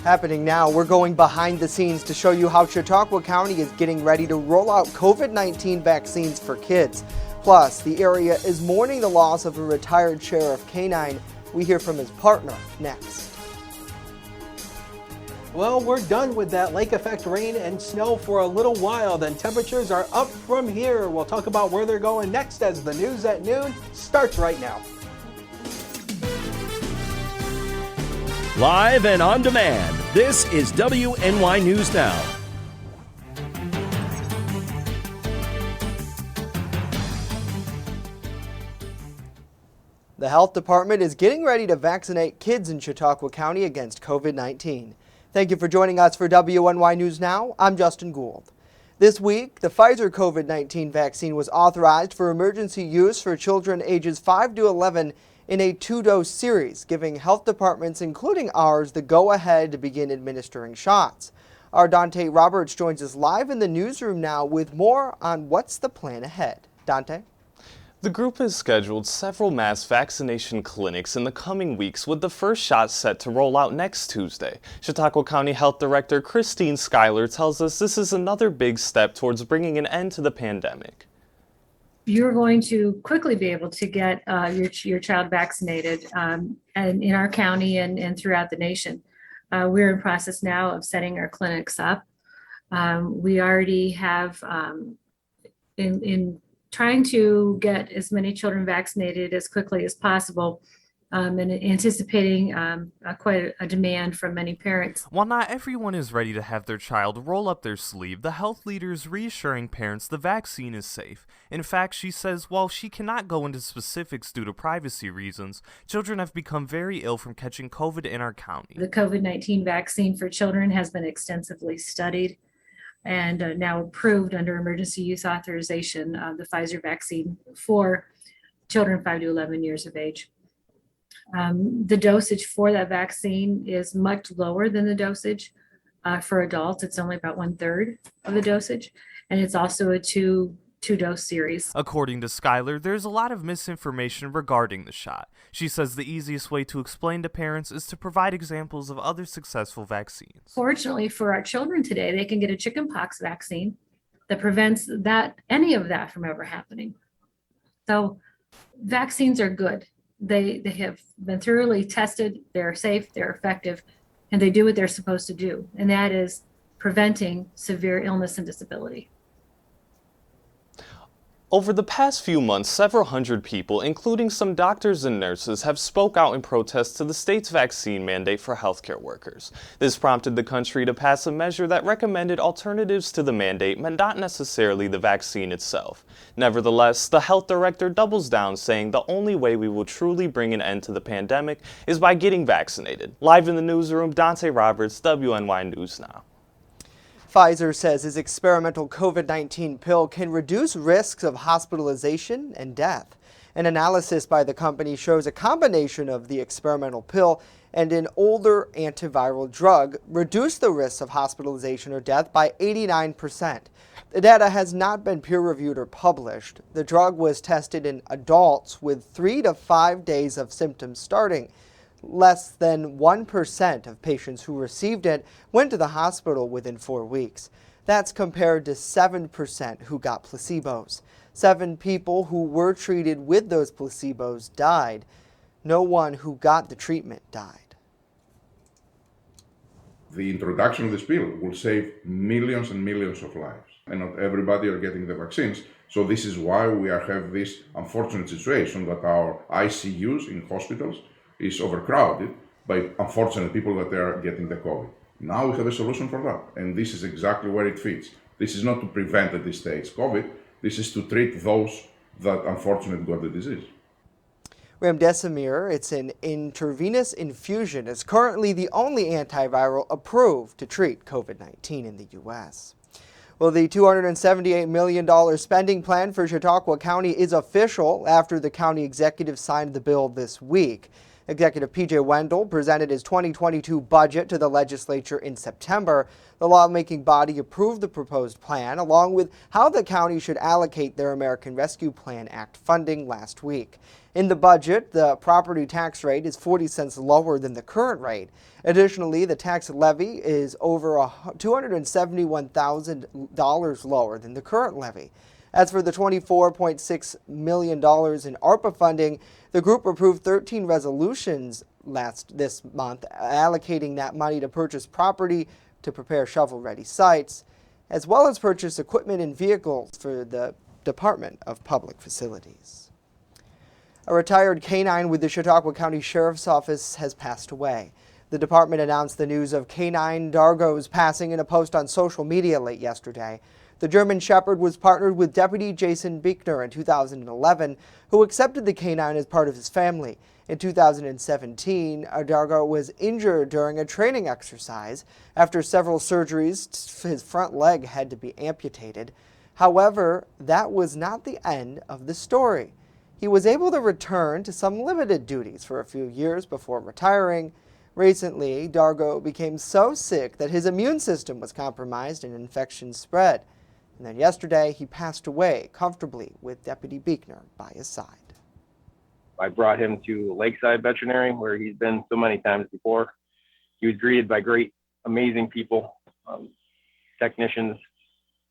Happening now, we're going behind the scenes to show you how Chautauqua County is getting ready to roll out COVID-19 vaccines for kids. Plus, the area is mourning the loss of a retired sheriff, Canine. We hear from his partner next. Well, we're done with that lake effect rain and snow for a little while. Then temperatures are up from here. We'll talk about where they're going next as the news at noon starts right now. Live and on demand, this is WNY News Now. The health department is getting ready to vaccinate kids in Chautauqua County against COVID-19. Thank you for joining us for WNY News Now. I'm Justin Gould. This week, the Pfizer COVID-19 vaccine was authorized for emergency use for children ages 5 to 11 in a 2-dose series, giving health departments, including ours, the go-ahead to begin administering shots. Our Dante Roberts joins us live in the newsroom now with more on what's the plan ahead. Dante? The group has scheduled several mass vaccination clinics in the coming weeks, with the first shot set to roll out next Tuesday. Chautauqua County Health Director Christine Schuyler tells us this is another big step towards bringing an end to the pandemic. You're going to quickly be able to get your child vaccinated and in our county and throughout the nation. We're in process now of setting our clinics up. We already have in trying to get as many children vaccinated as quickly as possible, and anticipating quite a demand from many parents. While not everyone is ready to have their child roll up their sleeve, the health leader is reassuring parents the vaccine is safe. In fact, she says while she cannot go into specifics due to privacy reasons, children have become very ill from catching COVID in our county. The COVID-19 vaccine for children has been extensively studied and now approved under emergency use authorization, the Pfizer vaccine for children 5 to 11 years of age. The dosage for that vaccine is much lower than the dosage for adults. It's only about 1/3 of the dosage, and it's also a two-dose series. According to Schuyler, there's a lot of misinformation regarding the shot. She says the easiest way to explain to parents is to provide examples of other successful vaccines. Fortunately for our children today, they can get a chickenpox vaccine that prevents any of that from ever happening. So vaccines are good. They have been thoroughly tested, they're safe, they're effective, and they do what they're supposed to do, and that is preventing severe illness and disability. Over the past few months, several hundred people, including some doctors and nurses, have spoke out in protest to the state's vaccine mandate for healthcare workers. This prompted the country to pass a measure that recommended alternatives to the mandate, but not necessarily the vaccine itself. Nevertheless, the health director doubles down, saying the only way we will truly bring an end to the pandemic is by getting vaccinated. Live in the newsroom, Dante Roberts, WNY News Now. Pfizer says its experimental COVID-19 pill can reduce risks of hospitalization and death. An analysis by the company shows a combination of the experimental pill and an older antiviral drug reduced the risks of hospitalization or death by 89%. The data has not been peer-reviewed or published. The drug was tested in adults with 3 to 5 days of symptoms starting. Less than 1% of patients who received it went to the hospital within 4 weeks. That's compared to 7% who got placebos. 7 people who were treated with those placebos died. No one who got the treatment died. The introduction of this pill will save millions and millions of lives. And not everybody are getting the vaccines. So this is why we have this unfortunate situation that our ICUs in hospitals is overcrowded by unfortunate people that are getting the COVID. Now we have a solution for that, and this is exactly where it fits. This is not to prevent at this stage COVID, this is to treat those that unfortunately got the disease. Remdesivir, it's an intravenous infusion, is currently the only antiviral approved to treat COVID-19 in the U.S. Well, the $278 million spending plan for Chautauqua County is official after the county executive signed the bill this week. Executive P.J. Wendell presented his 2022 budget to the legislature in September. The lawmaking body approved the proposed plan, along with how the county should allocate their American Rescue Plan Act funding last week. In the budget, the property tax rate is 40 cents lower than the current rate. Additionally, the tax levy is over $271,000 lower than the current levy. As for the $24.6 million in ARPA funding, the group approved 13 resolutions this month, allocating that money to purchase property to prepare shovel-ready sites, as well as purchase equipment and vehicles for the Department of Public Facilities. A retired canine with the Chautauqua County Sheriff's Office has passed away. The department announced the news of Canine Dargo's passing in a post on social media late yesterday. The German Shepherd was partnered with Deputy Jason Biechner in 2011, who accepted the canine as part of his family. In 2017, Dargo was injured during a training exercise. After several surgeries, his front leg had to be amputated. However, that was not the end of the story. He was able to return to some limited duties for a few years before retiring. Recently, Dargo became so sick that his immune system was compromised and infections spread. And then yesterday, he passed away comfortably with Deputy Biechner by his side. I brought him to Lakeside Veterinary, where he's been so many times before. He was greeted by great, amazing people, technicians,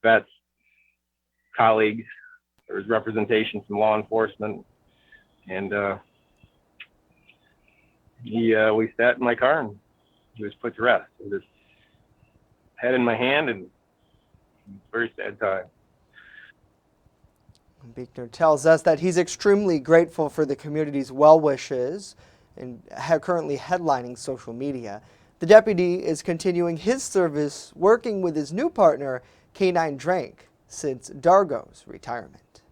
vets, colleagues. There was representation from law enforcement, and we sat in my car and he was put to rest. With his head in my hand, and very sad time. Biechner tells us that he's extremely grateful for the community's well wishes and currently headlining social media. The deputy is continuing his service working with his new partner, Canine Drank, since Dargo's retirement.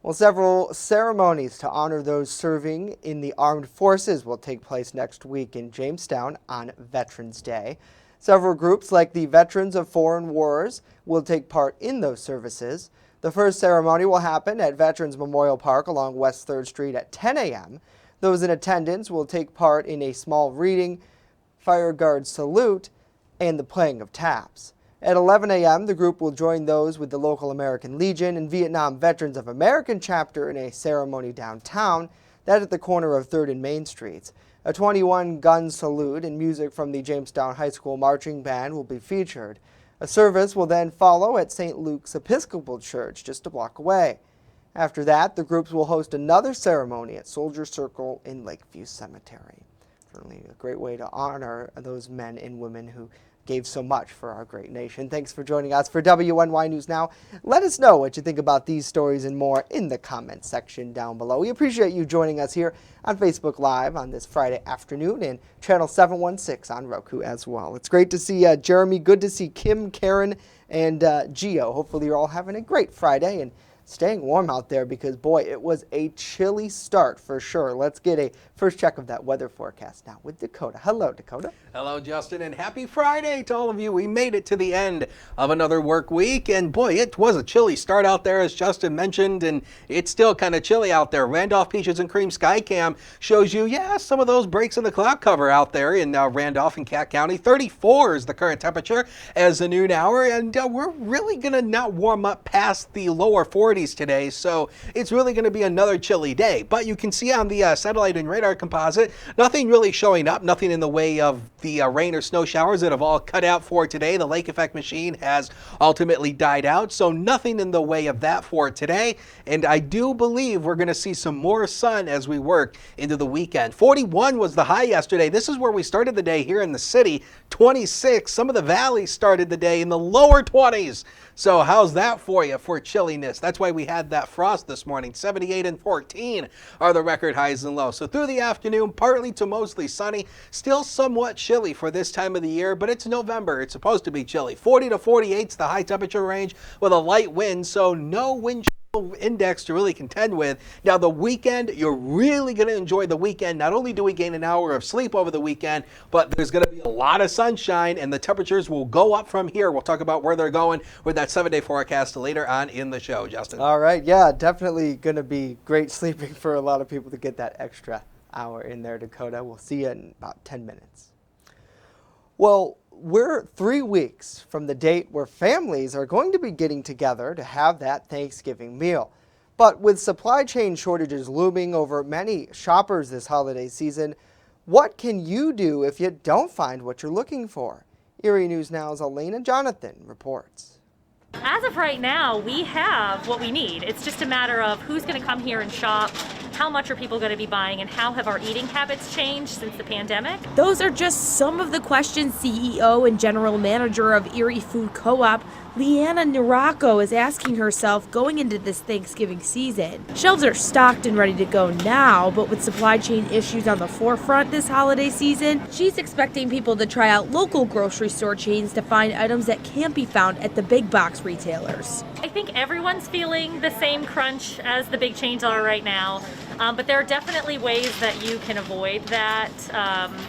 Well, several ceremonies to honor those serving in the armed forces will take place next week in Jamestown on Veterans Day. Several groups like the Veterans of Foreign Wars will take part in those services. The first ceremony will happen at Veterans Memorial Park along West 3rd Street at 10 a.m. Those in attendance will take part in a small reading, fire guard salute, and the playing of taps. At 11 a.m., the group will join those with the local American Legion and Vietnam Veterans of American chapter in a ceremony downtown, that at the corner of 3rd and Main Streets. A 21-gun salute and music from the Jamestown High School Marching Band will be featured. A service will then follow at St. Luke's Episcopal Church, just a block away. After that, the groups will host another ceremony at Soldier Circle in Lakeview Cemetery. Certainly a great way to honor those men and women who gave so much for our great nation. Thanks for joining us for WNY News Now. Let us know what you think about these stories and more in the comments section down below. We appreciate you joining us here on Facebook Live on this Friday afternoon and channel 716 on Roku as well. It's great to see Jeremy. Good to see Kim, Karen, and Gio. Hopefully you're all having a great Friday and staying warm out there because, boy, it was a chilly start for sure. Let's get a first check of that weather forecast now with Dakota. Hello, Dakota. Hello, Justin, and happy Friday to all of you. We made it to the end of another work week, and boy, it was a chilly start out there, as Justin mentioned, and it's still kind of chilly out there. Randolph Peaches and Cream Skycam shows you, some of those breaks in the cloud cover out there in Randolph and Cat County. 34 is the current temperature as the noon hour, and we're really going to not warm up past the lower 40s today, so it's really going to be another chilly day. But you can see on the satellite and radar composite, nothing really showing up, nothing in the way of the rain or snow showers that have all cut out for today. The lake effect machine has ultimately died out, so nothing in the way of that for today. And I do believe we're going to see some more sun as we work into the weekend. 41 was the high yesterday. This is where we started the day here in the city. 26, some of the valleys started the day in the lower 20s. So how's that for you for chilliness? That's why we had that frost this morning. 78 and 14 are the record highs and lows. So through the afternoon, partly to mostly sunny, still somewhat chilly for this time of the year, but it's November. It's supposed to be chilly. 40 to 48 is the high temperature range with a light wind, so no wind index to really contend with. Now the weekend, you're really going to enjoy the weekend. Not only do we gain an hour of sleep over the weekend, but there's going to be a lot of sunshine and the temperatures will go up from here. We'll talk about where they're going with that 7-day forecast later on in the show, Justin. All right, yeah, definitely going to be great sleeping for a lot of people to get that extra hour in there, Dakota. We'll see you in about 10 minutes. Well, we're 3 weeks from the date where families are going to be getting together to have that Thanksgiving meal. But with supply chain shortages looming over many shoppers this holiday season, what can you do if you don't find what you're looking for? Erie News Now's Elena Jonathan reports. As of right now, we have what we need. It's just a matter of who's going to come here and shop, how much are people going to be buying, and how have our eating habits changed since the pandemic? Those are just some of the questions CEO and general manager of Erie Food Co-op, Leanna Naraco, is asking herself going into this Thanksgiving season. Shelves are stocked and ready to go now, but with supply chain issues on the forefront this holiday season, she's expecting people to try out local grocery store chains to find items that can't be found at the big box retailers. I think everyone's feeling the same crunch as the big chains are right now, but there are definitely ways that you can avoid that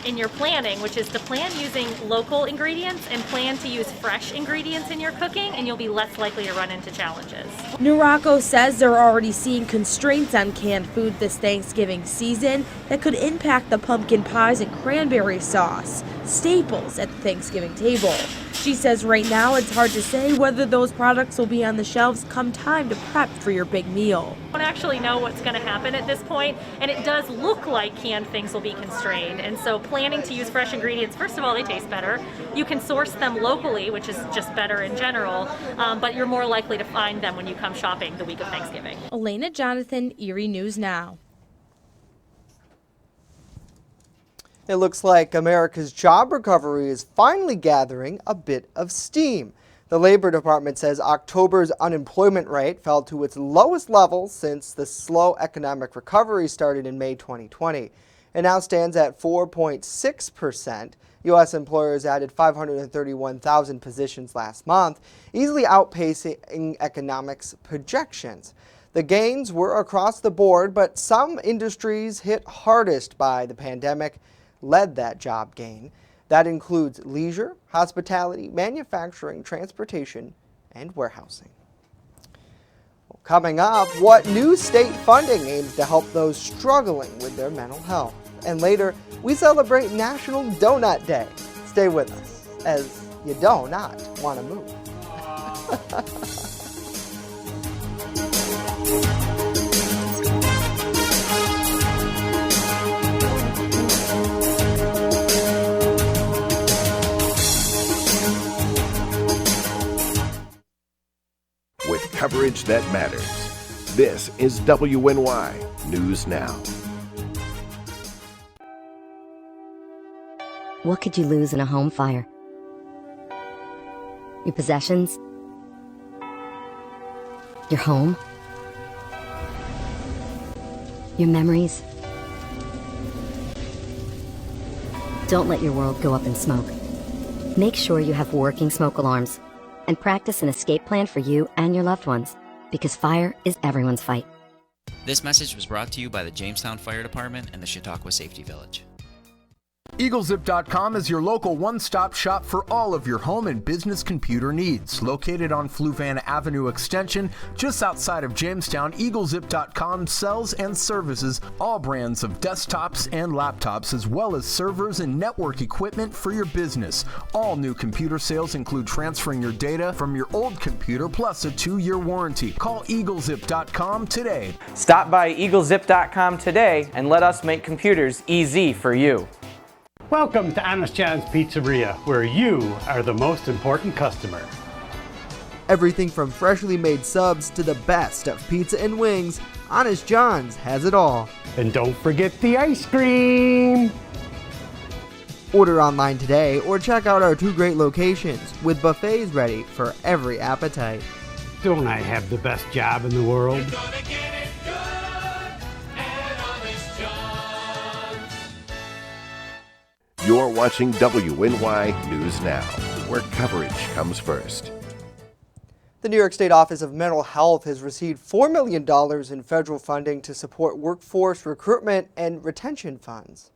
in your planning, which is to plan using local ingredients and plan to use fresh ingredients in your cooking, and you'll be less likely to run into challenges. Naraco says they're already seeing constraints on canned food this Thanksgiving season that could impact the pumpkin pies and cranberry sauce, staples at the Thanksgiving table. She says right now it's hard to say whether those products will be on the shelves come time to prep for your big meal. I don't actually know what's going to happen at this point, and it does look like canned things will be constrained. And so planning to use fresh ingredients, first of all, they taste better. You can source them locally, which is just better in general, but you're more likely to find them when you come shopping the week of Thanksgiving. Elena Jonathan, Erie News Now. It looks like America's job recovery is finally gathering a bit of steam. The Labor Department says October's unemployment rate fell to its lowest level since the slow economic recovery started in May 2020. It now stands at 4.6%. U.S. employers added 531,000 positions last month, easily outpacing economics projections. The gains were across the board, but some industries hit hardest by the pandemic led that job gain. That includes leisure, hospitality, manufacturing, transportation, and warehousing. Well, coming up, what new state funding aims to help those struggling with their mental health? And later, we celebrate National Donut Day. Stay with us, as you do not want to move. With coverage that matters. This is WNY News Now. What could you lose in a home fire? Your possessions? Your home? Your memories? Don't let your world go up in smoke. Make sure you have working smoke alarms and practice an escape plan for you and your loved ones, because fire is everyone's fight. This message was brought to you by the Jamestown Fire Department and the Chautauqua Safety Village. EagleZip.com is your local one-stop shop for all of your home and business computer needs. Located on Fluvan Avenue Extension, just outside of Jamestown, EagleZip.com sells and services all brands of desktops and laptops, as well as servers and network equipment for your business. All new computer sales include transferring your data from your old computer, plus a 2-year warranty. Call EagleZip.com today. Stop by EagleZip.com today and let us make computers easy for you. Welcome to Honest John's Pizzeria, where you are the most important customer. Everything from freshly made subs to the best of pizza and wings, Honest John's has it all. And don't forget the ice cream! Order online today or check out our 2 great locations with buffets ready for every appetite. Don't I have the best job in the world? You're watching WNY News Now, where coverage comes first. The New York State Office of Mental Health has received $4 million in federal funding to support workforce recruitment and retention funds.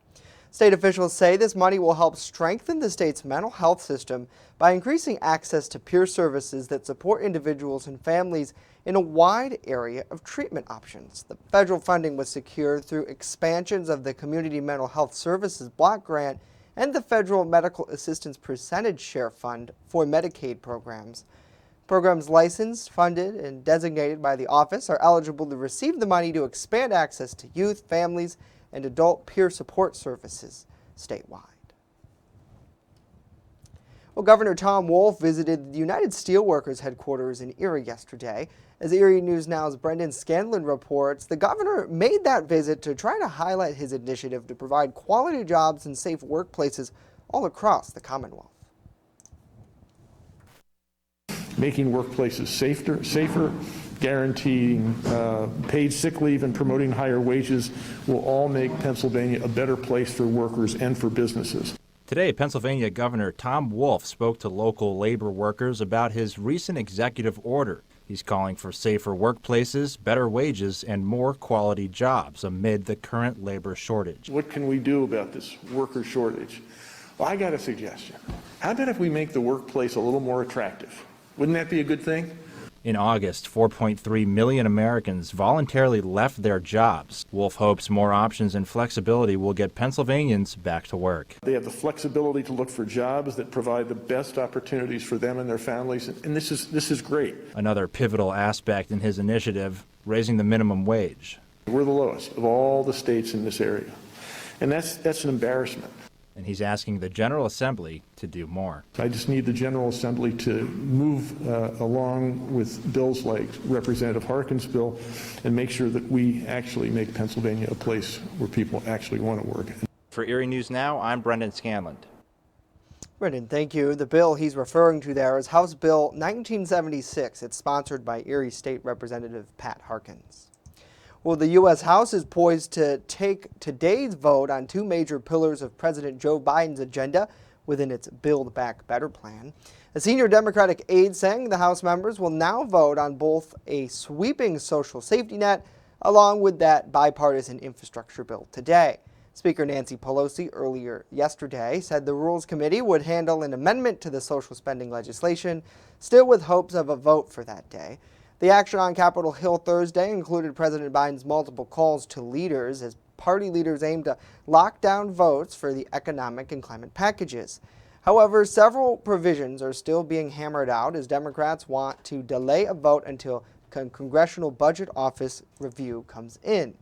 State officials say this money will help strengthen the state's mental health system by increasing access to peer services that support individuals and families in a wide area of treatment options. The federal funding was secured through expansions of the Community Mental Health Services Block Grant and the Federal Medical Assistance Percentage Share Fund for Medicaid programs. Programs licensed, funded, and designated by the office are eligible to receive the money to expand access to youth, families, and adult peer support services statewide. Well, Governor Tom Wolf visited the United Steelworkers headquarters in Erie yesterday. As Erie News Now's Brendan Scanlon reports, the governor made that visit to try to highlight his initiative to provide quality jobs and safe workplaces all across the Commonwealth. Making workplaces safer, guaranteeing paid sick leave, and promoting higher wages will all make Pennsylvania a better place for workers and for businesses. Today, Pennsylvania Governor Tom Wolf spoke to local labor workers about his recent executive order. He's calling for safer workplaces, better wages, and more quality jobs amid the current labor shortage. What can we do about this worker shortage? Well, I got a suggestion. How about if we make the workplace a little more attractive? Wouldn't that be a good thing? In August, 4.3 million Americans voluntarily left their jobs. Wolf hopes more options and flexibility will get Pennsylvanians back to work. They have the flexibility to look for jobs that provide the best opportunities for them and their families, and this is great. Another pivotal aspect in his initiative, raising the minimum wage. We're the lowest of all the states in this area, and that's an embarrassment. And he's asking the General Assembly to do more. I just need the General Assembly to move along with bills like Representative Harkin's bill and make sure that we actually make Pennsylvania a place where people actually want to work. For Erie News Now, I'm Brendan Scanlon. Brendan, thank you. The bill he's referring to there is House Bill 1976. It's sponsored by Erie State Representative Pat Harkins. Well, the U.S. House is poised to take today's vote on two major pillars of President Joe Biden's agenda within its Build Back Better plan. A senior Democratic aide saying the House members will now vote on both a sweeping social safety net along with that bipartisan infrastructure bill today. Speaker Nancy Pelosi earlier yesterday said the Rules Committee would handle an amendment to the social spending legislation, still with hopes of a vote for that day. The action on Capitol Hill Thursday included President Biden's multiple calls to leaders as party leaders aim to lock down votes for the economic and climate packages. However, several provisions are still being hammered out as Democrats want to delay a vote until Congressional Budget Office review comes in.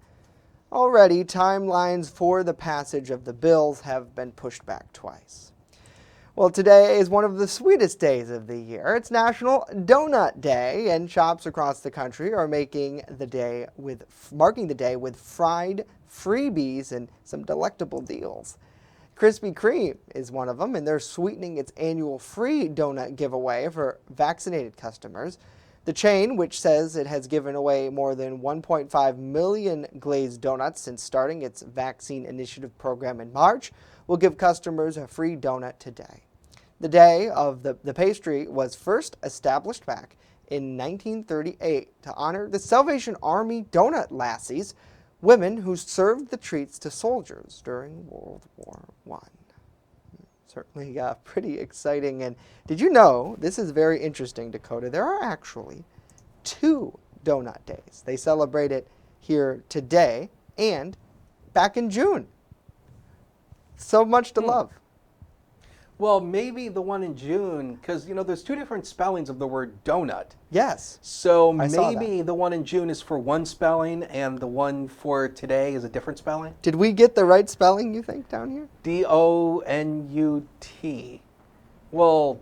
Already, timelines for the passage of the bills have been pushed back twice. Well, today is one of the sweetest days of the year. It's National Donut Day, and shops across the country are marking the day with fried freebies and some delectable deals. Krispy Kreme is one of them, and they're sweetening its annual free donut giveaway for vaccinated customers. The chain, which says it has given away more than 1.5 million glazed donuts since starting its vaccine initiative program in March, will give customers a free donut today. The day of the pastry was first established back in 1938 to honor the Salvation Army donut lassies, women who served the treats to soldiers during World War I. Certainly pretty exciting. And did you know, this is very interesting, Dakota, there are actually 2 donut days. They celebrate it here today and back in June. So much to love. Well, maybe the one in June, because, there's 2 different spellings of the word donut. Yes. So maybe the one in June is for one spelling and the one for today is a different spelling? Did we get the right spelling, you think, down here? D-O-N-U-T. Well,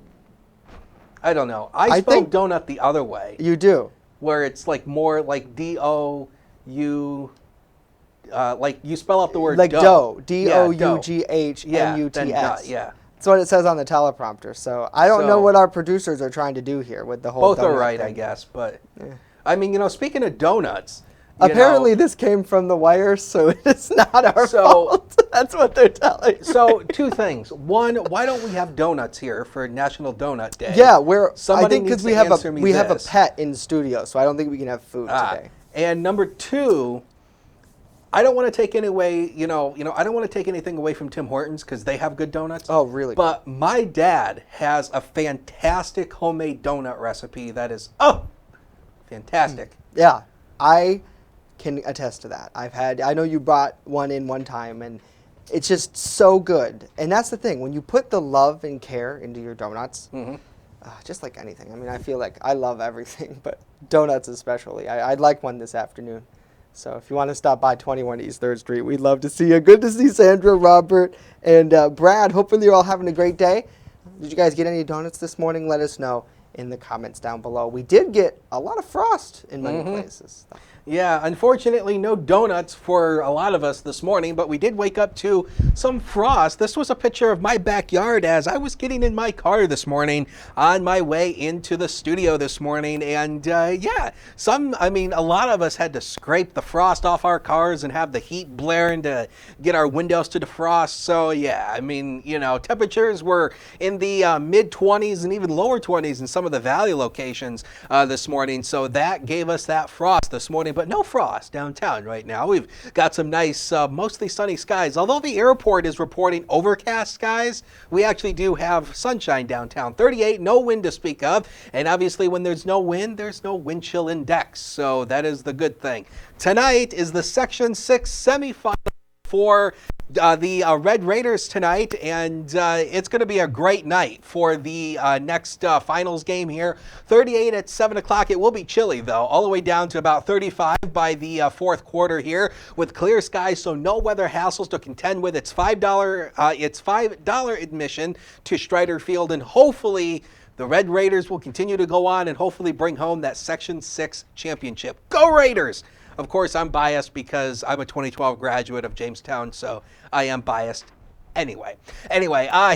I don't know. I spell donut the other way. You do? Where it's like more like D-O-U... like you spell out the word like dough. D-O-U-G-H-M-U-T-S. Yeah. That's what it says on the teleprompter. So I don't know what our producers are trying to do here with the whole both donut are right, thing. I guess. But, I mean, speaking of donuts... Apparently this came from the wires, so it's not our fault. That's what they're telling me. So 2 things. One, why don't we have donuts here for National Donut Day? Yeah, I think because we have a pet in studio, so I don't think we can have food today. And number 2... I don't want to take any away, I don't want to take anything away from Tim Hortons because they have good donuts. Oh, really? But my dad has a fantastic homemade donut recipe that is, fantastic. Yeah, I can attest to that. I know you brought one in one time, and it's just so good. And that's the thing, when you put the love and care into your donuts, just like anything. I mean, I feel like I love everything, but donuts especially. I'd like one this afternoon. So if you want to stop by 21 East 3rd Street, we'd love to see you. Good to see Sandra, Robert, and Brad. Hopefully you're all having a great day. Did you guys get any donuts this morning? Let us know in the comments down below. We did get a lot of frost in many places. Yeah, unfortunately, no donuts for a lot of us this morning, but we did wake up to some frost. This was a picture of my backyard as I was getting in my car this morning on my way into the studio this morning. And a lot of us had to scrape the frost off our cars and have the heat blaring to get our windows to defrost. So, yeah, temperatures were in the mid-20s and even lower 20s in some of the valley locations this morning. So that gave us that frost this morning. But no frost downtown right now. We've got some nice, mostly sunny skies. Although the airport is reporting overcast skies, we actually do have sunshine downtown. 38, no wind to speak of. And obviously when there's no wind chill index. So that is the good thing. Tonight is the Section 6 semifinal for the Red Raiders tonight, and it's going to be a great night for the next finals game here. 38 at 7 o'clock. It will be chilly, though, all the way down to about 35 by the fourth quarter here with clear skies, so no weather hassles to contend with. It's $5 admission to Strider Field, and hopefully the Red Raiders will continue to go on and hopefully bring home that Section 6 championship. Go Raiders! Of course, I'm biased because I'm a 2012 graduate of Jamestown, so I am biased. Anyway,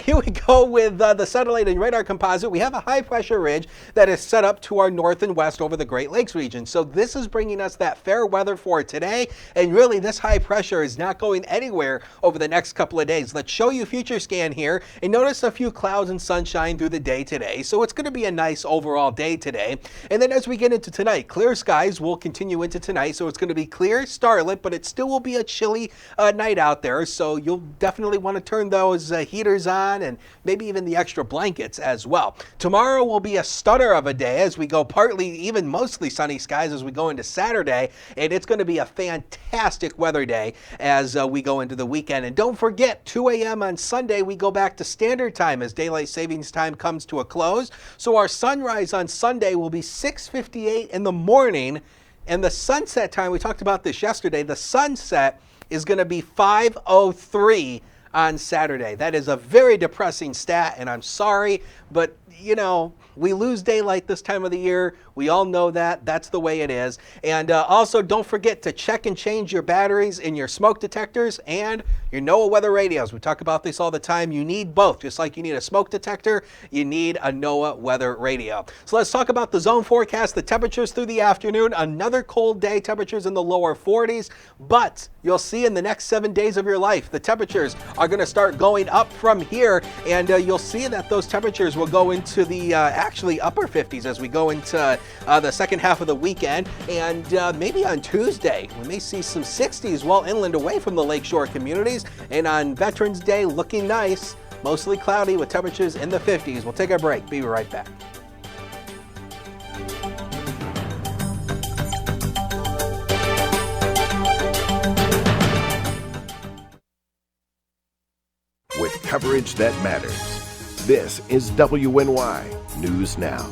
here we go with the satellite and radar composite. We have a high-pressure ridge that is set up to our north and west over the Great Lakes region. So this is bringing us that fair weather for today. And really, this high pressure is not going anywhere over the next couple of days. Let's show you future scan here. And notice a few clouds and sunshine through the day today. So it's going to be a nice overall day today. And then as we get into tonight, clear skies will continue into tonight. So it's going to be clear, starlit, but it still will be a chilly night out there. So you'll definitely want to turn those heaters on and maybe even the extra blankets as well. Tomorrow will be a stunner of a day as we go partly, even mostly sunny skies as we go into Saturday, and it's going to be a fantastic weather day as we go into the weekend. And don't forget, 2 a.m. on Sunday, we go back to standard time as daylight savings time comes to a close. So our sunrise on Sunday will be 6:58 in the morning, and the sunset time, we talked about this yesterday, the sunset is going to be 5:03 on Saturday. That is a very depressing stat, and I'm sorry, but we lose daylight this time of the year. We all know that. That's the way it is. And also, don't forget to check and change your batteries in your smoke detectors and your NOAA weather radios. We talk about this all the time. You need both. Just like you need a smoke detector, you need a NOAA weather radio. So let's talk about the zone forecast, the temperatures through the afternoon. Another cold day, temperatures in the lower 40s. But you'll see in the next 7 days of your life, the temperatures are going to start going up from here. And you'll see that those temperatures will go into the actually upper 50s as we go into the second half of the weekend. And maybe on Tuesday, we may see some 60s well inland away from the lakeshore communities. And on Veterans Day, looking nice, mostly cloudy with temperatures in the 50s. We'll take a break. Be right back. With coverage that matters. This is WNY News Now.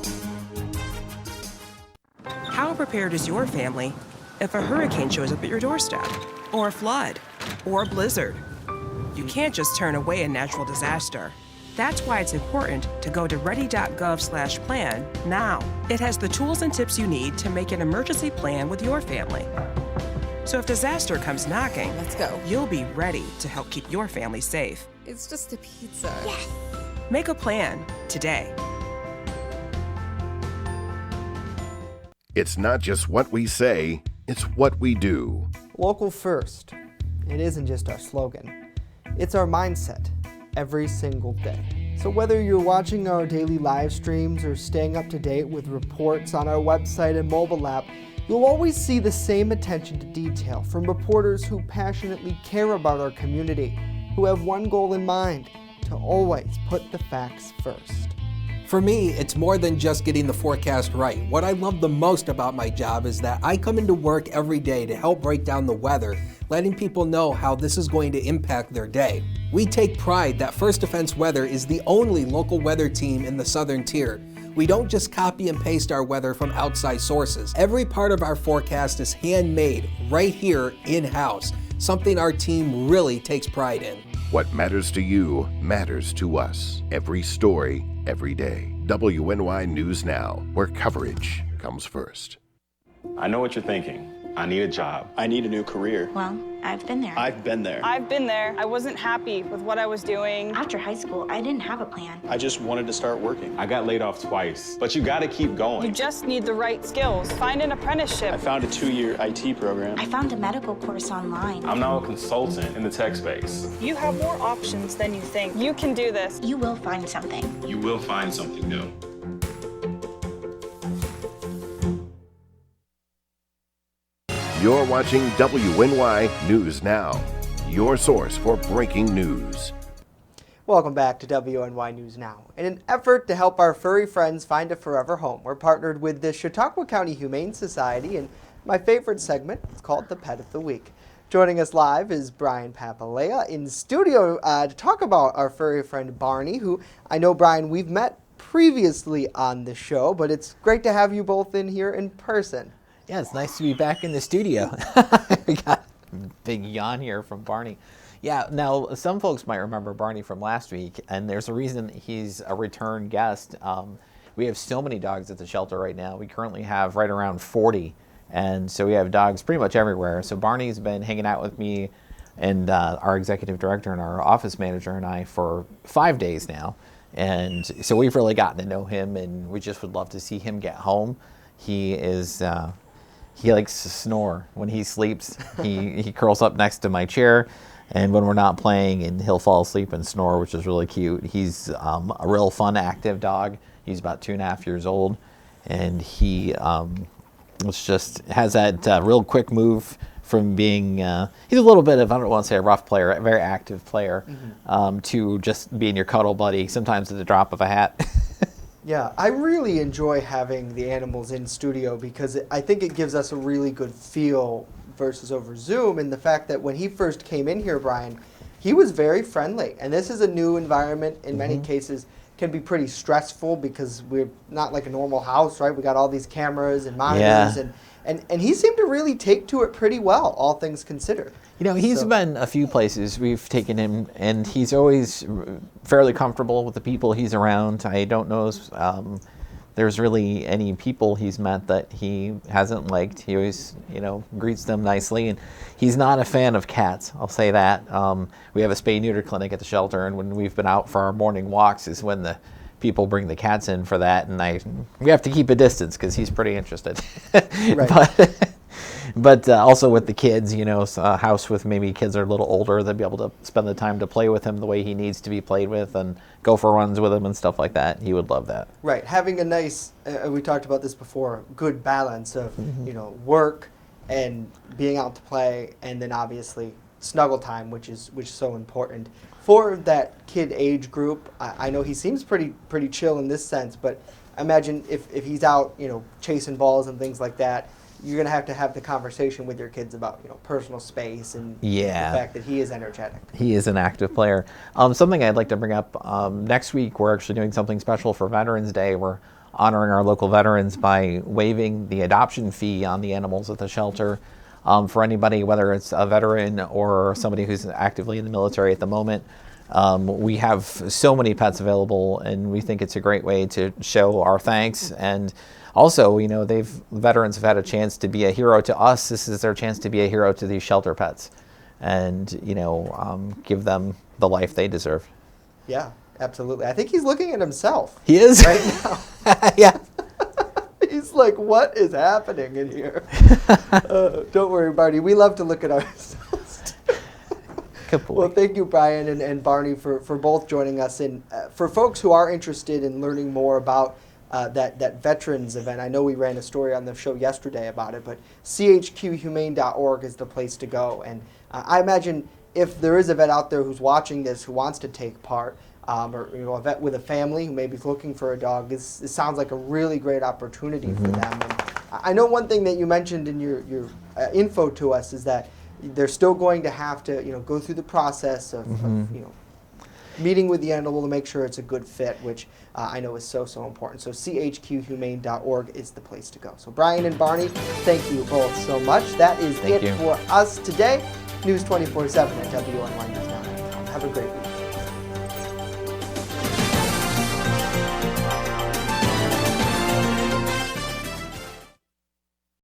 How prepared is your family if a hurricane shows up at your doorstep, or a flood, or a blizzard? You can't just turn away a natural disaster. That's why it's important to go to ready.gov/plan now. It has the tools and tips you need to make an emergency plan with your family. So if disaster comes knocking, let's go. You'll be ready to help keep your family safe. It's just a pizza. Yes! Make a plan today. It's not just what we say, it's what we do. Local first. It isn't just our slogan. It's our mindset every single day. So whether you're watching our daily live streams or staying up to date with reports on our website and mobile app, You'll always see the same attention to detail from reporters who passionately care about our community, who have one goal in mind: to always put the facts first. For me, it's more than just getting the forecast right. What I love the most about my job is that I come into work every day to help break down the weather, letting people know how this is going to impact their day. We take pride that First Defense Weather is the only local weather team in the Southern Tier. We don't just copy and paste our weather from outside sources. Every part of our forecast is handmade right here in-house, something our team really takes pride in. What matters to you matters to us. Every story, every day. WNY News Now, where coverage comes first. I know what you're thinking. I need a job. I need a new career. Well, I've been there. I've been there. I've been there. I wasn't happy with what I was doing. After high school, I didn't have a plan. I just wanted to start working. I got laid off twice, but you gotta keep going. You just need the right skills. Find an apprenticeship. I found a 2-year IT program. I found a medical course online. I'm now a consultant in the tech space. You have more options than you think. You can do this. You will find something. You will find something new. You're watching WNY News Now, your source for breaking news. Welcome back to WNY News Now. In an effort to help our furry friends find a forever home, we're partnered with the Chautauqua County Humane Society, and my favorite segment is called the Pet of the Week. Joining us live is Brian Papalea in studio to talk about our furry friend Barney, who I know, Brian, we've met previously on the show, but it's great to have you both in here in person. Yeah, it's nice to be back in the studio. We got a big yawn here from Barney. Yeah, now some folks might remember Barney from last week, and there's a reason he's a return guest. We have so many dogs at the shelter right now. We currently have right around 40, and so we have dogs pretty much everywhere. So Barney's been hanging out with me and our executive director and our office manager and I for 5 days now. And so we've really gotten to know him, and we just would love to see him get home. He is... He likes to snore when he sleeps. He curls up next to my chair, and when we're not playing, and he'll fall asleep and snore, which is really cute. He's a real fun, active dog. He's about 2.5 years old, and he has that real quick move from being, he's a little bit of, I don't want to say a rough player, a very active player, to just being your cuddle buddy, sometimes at the drop of a hat. Yeah, I really enjoy having the animals in studio because I think it gives us a really good feel versus over Zoom, and the fact that when he first came in here, Brian, he was very friendly. And this is a new environment. In many cases, can be pretty stressful because we're not like a normal house, right? We got all these cameras and monitors, and he seemed to really take to it pretty well, all things considered. You know, he's been a few places we've taken him, and he's always fairly comfortable with the people he's around. I don't know if there's really any people he's met that he hasn't liked. He always, greets them nicely, and he's not a fan of cats, I'll say that. We have a spay-neuter clinic at the shelter, and when we've been out for our morning walks is when the people bring the cats in for that, and we have to keep a distance because he's pretty interested. Right. But also with the kids, a house with maybe kids that are a little older, they'll be able to spend the time to play with him the way he needs to be played with and go for runs with him and stuff like that. He would love that. Right. Having a nice, we talked about this before, good balance of, work and being out to play, and then obviously snuggle time, which is so important. For that kid age group, I know he seems pretty chill in this sense, but imagine if he's out, chasing balls and things like that, you're going to have the conversation with your kids about, personal space and the fact that he is energetic. He is an active player. Something I'd like to bring up, next week we're actually doing something special for Veterans Day. We're honoring our local veterans by waiving the adoption fee on the animals at the shelter. For anybody, whether it's a veteran or somebody who's actively in the military at the moment. We have so many pets available, and we think it's a great way to show our thanks. And also, veterans have had a chance to be a hero to us. This is their chance to be a hero to these shelter pets and, give them the life they deserve. Yeah, absolutely. I think he's looking at himself. He is? Right now. Yeah. He's like, what is happening in here? Don't worry, Barney. We love to look at ourselves. Well, thank you, Brian and Barney, for both joining us. And for folks who are interested in learning more about that veterans event. I know we ran a story on the show yesterday about it, but chqhumane.org is the place to go. And I imagine if there is a vet out there who's watching this who wants to take part, or a vet with a family who maybe is looking for a dog, this sounds like a really great opportunity for them. And I know one thing that you mentioned in your info to us is that they're still going to have to go through the process of meeting with the animal to make sure it's a good fit, which I know is so important. So chqhumane.org is the place to go. So Brian and Barney, thank you both so much. That is it for us today. News 24/7 at WNY News Now. Have a great week.